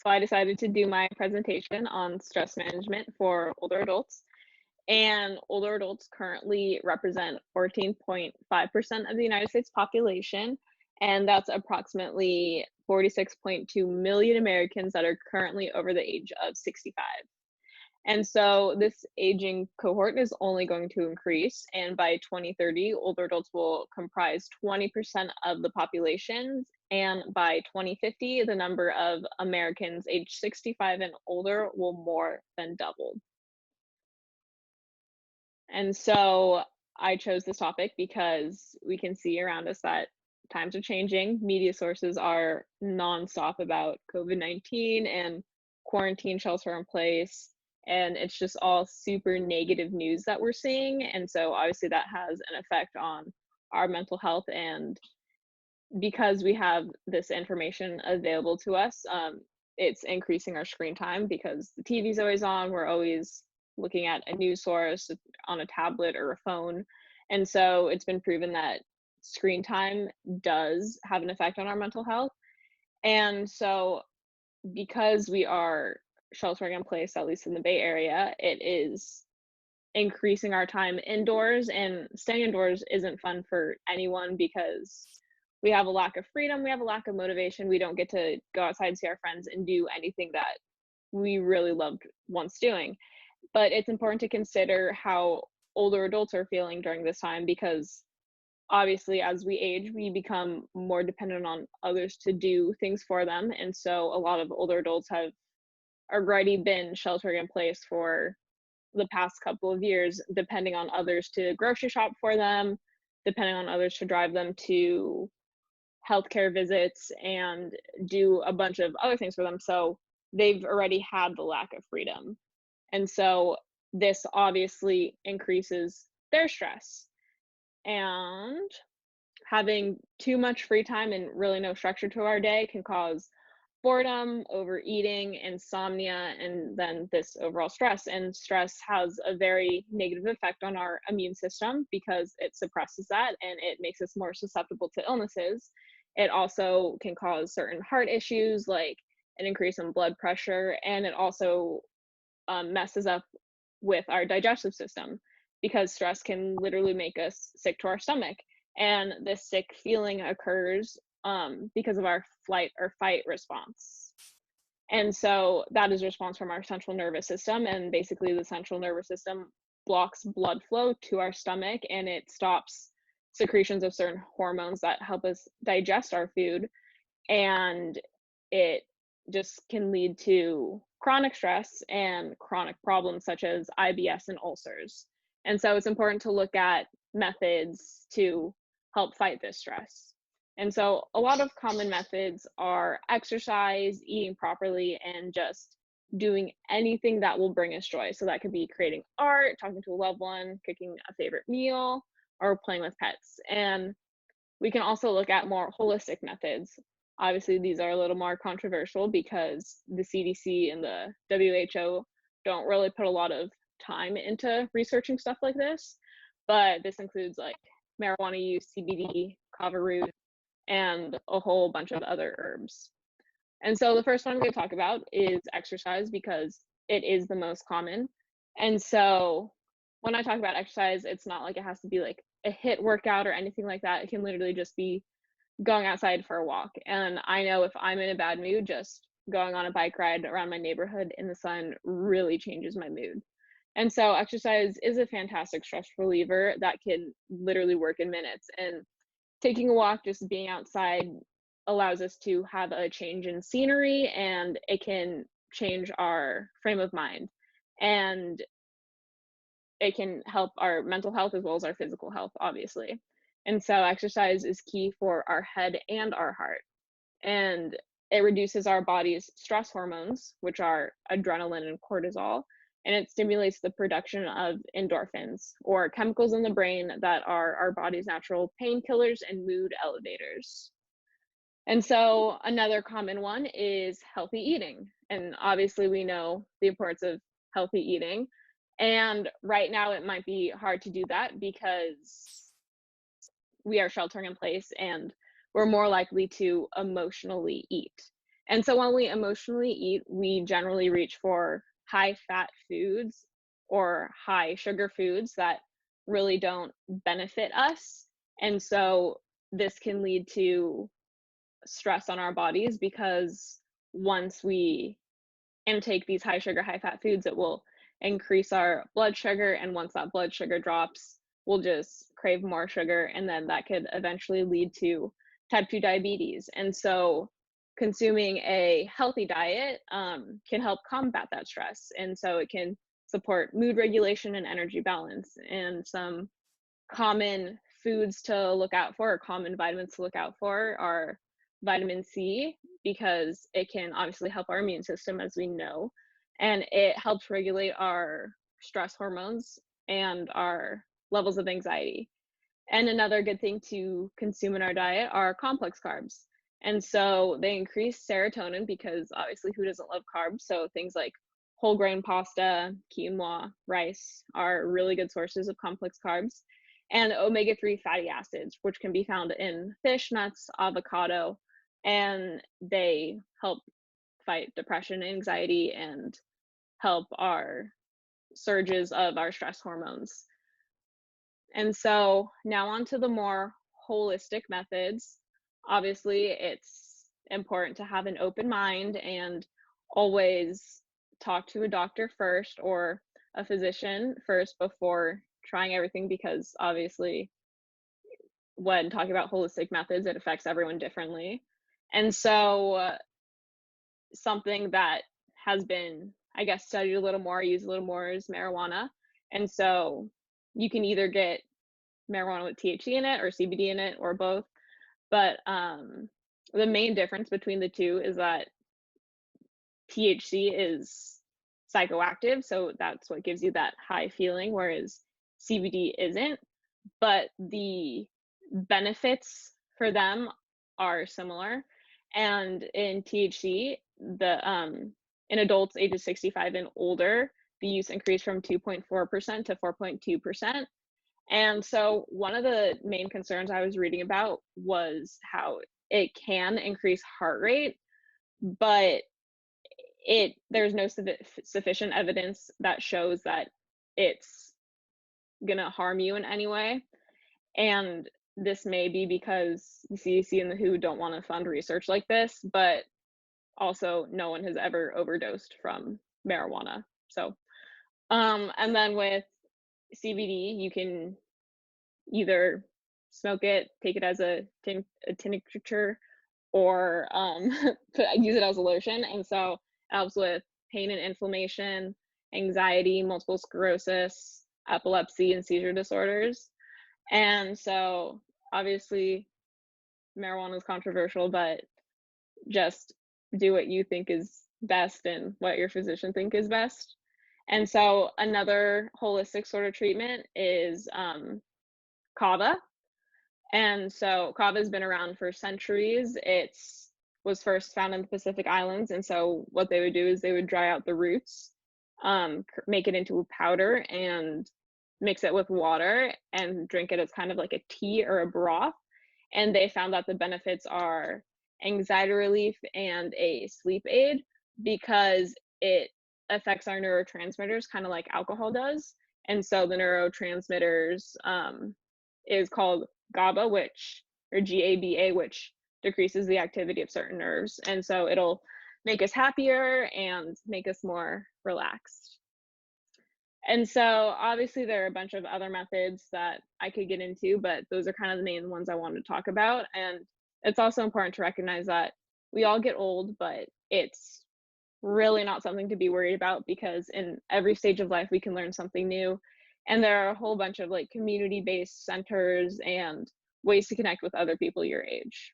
So I decided to do my presentation on stress management for older adults. And older adults currently represent 14.5% of the United States population. And that's approximately 46.2 million Americans that are currently over the age of 65. And so this aging cohort is only going to increase. And by 2030, older adults will comprise 20% of the population. And by 2050, the number of Americans aged 65 and older will more than double. And so I chose this topic because we can see around us that times are changing. Media sources are nonstop about COVID-19 and quarantine shelter in place. And it's just all super negative news that we're seeing. And so obviously that has an effect on our mental health. And because we have this information available to us, it's increasing our screen time because the TV's always on. We're always looking at a news source on a tablet or a phone. And so it's been proven that screen time does have an effect on our mental health. And so because we are sheltering in place, at least in the Bay Area, it is increasing our time indoors, and staying indoors isn't fun for anyone because we have a lack of freedom, we have a lack of motivation, we don't get to go outside and see our friends and do anything that we really loved once doing. But it's important to consider how older adults are feeling during this time because obviously as we age we become more dependent on others to do things for them, and so a lot of older adults have already been sheltering in place for the past couple of years, depending on others to grocery shop for them, depending on others to drive them to healthcare visits and do a bunch of other things for them. So they've already had the lack of freedom. And so this obviously increases their stress. And having too much free time and really no structure to our day can cause boredom, overeating, insomnia, and then this overall stress. And stress has a very negative effect on our immune system because it suppresses that and it makes us more susceptible to illnesses. It also can cause certain heart issues like an increase in blood pressure, and it also messes up with our digestive system because stress can literally make us sick to our stomach. And this sick feeling occurs because of our flight or fight response. And so that is a response from our central nervous system. And basically, the central nervous system blocks blood flow to our stomach and it stops secretions of certain hormones that help us digest our food. And it just can lead to chronic stress and chronic problems such as IBS and ulcers. And so it's important to look at methods to help fight this stress. And so a lot of common methods are exercise, eating properly, and just doing anything that will bring us joy. So that could be creating art, talking to a loved one, cooking a favorite meal, or playing with pets. And we can also look at more holistic methods. Obviously, these are a little more controversial because the CDC and the WHO don't really put a lot of time into researching stuff like this. But this includes like marijuana use, CBD, kava root, and a whole bunch of other herbs. And so the first one I'm going to talk about is exercise because it is the most common. And so when I talk about exercise, it's not like it has to be like a HIIT workout or anything like that. It can literally just be going outside for a walk. And I know if I'm in a bad mood, just going on a bike ride around my neighborhood in the sun really changes my mood. And so exercise is a fantastic stress reliever that can literally work in minutes. And taking a walk, just being outside, allows us to have a change in scenery and it can change our frame of mind. And it can help our mental health as well as our physical health, obviously. And so exercise is key for our head and our heart. And it reduces our body's stress hormones, which are adrenaline and cortisol, and it stimulates the production of endorphins, or chemicals in the brain that are our body's natural painkillers and mood elevators. And so another common one is healthy eating. And obviously we know the importance of healthy eating. And right now it might be hard to do that because we are sheltering in place and we're more likely to emotionally eat. And so when we emotionally eat, we generally reach for high fat foods or high sugar foods that really don't benefit us. And so this can lead to stress on our bodies because once we intake these high sugar, high fat foods, it will increase our blood sugar. And once that blood sugar drops, we'll just crave more sugar. And then that could eventually lead to type 2 diabetes. And so, consuming a healthy diet can help combat that stress. And so, it can support mood regulation and energy balance. And some common foods to look out for, or common vitamins to look out for, are vitamin C, because it can obviously help our immune system, as we know, and it helps regulate our stress hormones and our levels of anxiety. And another good thing to consume in our diet are complex carbs. And so they increase serotonin because obviously who doesn't love carbs? So things like whole grain pasta, quinoa, rice are really good sources of complex carbs. And omega-3 fatty acids, which can be found in fish, nuts, avocado, and they help fight depression, anxiety, and help our surges of our stress hormones. And so now on to the more holistic methods. Obviously, it's important to have an open mind and always talk to a doctor first or a physician first before trying everything, because obviously when talking about holistic methods, it affects everyone differently. And so something that has been, I guess, studied a little more, used a little more, is marijuana. And so you can either get marijuana with THC in it or CBD in it or both. But the main difference between the two is that THC is psychoactive, so that's what gives you that high feeling, whereas CBD isn't. But the benefits for them are similar. And in THC, the in adults ages 65 and older, the use increased from 2.4% to 4.2%. And so one of the main concerns I was reading about was how it can increase heart rate, but there's no sufficient evidence that shows that it's gonna harm you in any way. And this may be because the CDC and the WHO don't want to fund research like this, but also no one has ever overdosed from marijuana. So, and then with CBD, you can either smoke it, take it as a tincture, or use it as a lotion. And so it helps with pain and inflammation, anxiety, multiple sclerosis, epilepsy, and seizure disorders. And so obviously marijuana is controversial, but just do what you think is best and what your physician think is best. And so another holistic sort of treatment is Kava. And so kava has been around for centuries. It's was first found in the Pacific Islands, and so what they would do is they would dry out the roots, make it into a powder, and mix it with water and drink it as kind of like a tea or a broth. And they found that the benefits are anxiety relief and a sleep aid, because it affects our neurotransmitters kind of like alcohol does. And so the neurotransmitters is called GABA, which decreases the activity of certain nerves. And so it'll make us happier and make us more relaxed. And so obviously there are a bunch of other methods that I could get into, but those are kind of the main ones I wanted to talk about. And it's also important to recognize that we all get old, but it's really not something to be worried about, because in every stage of life we can learn something new. And there are a whole bunch of like community-based centers and ways to connect with other people your age.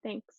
Thanks.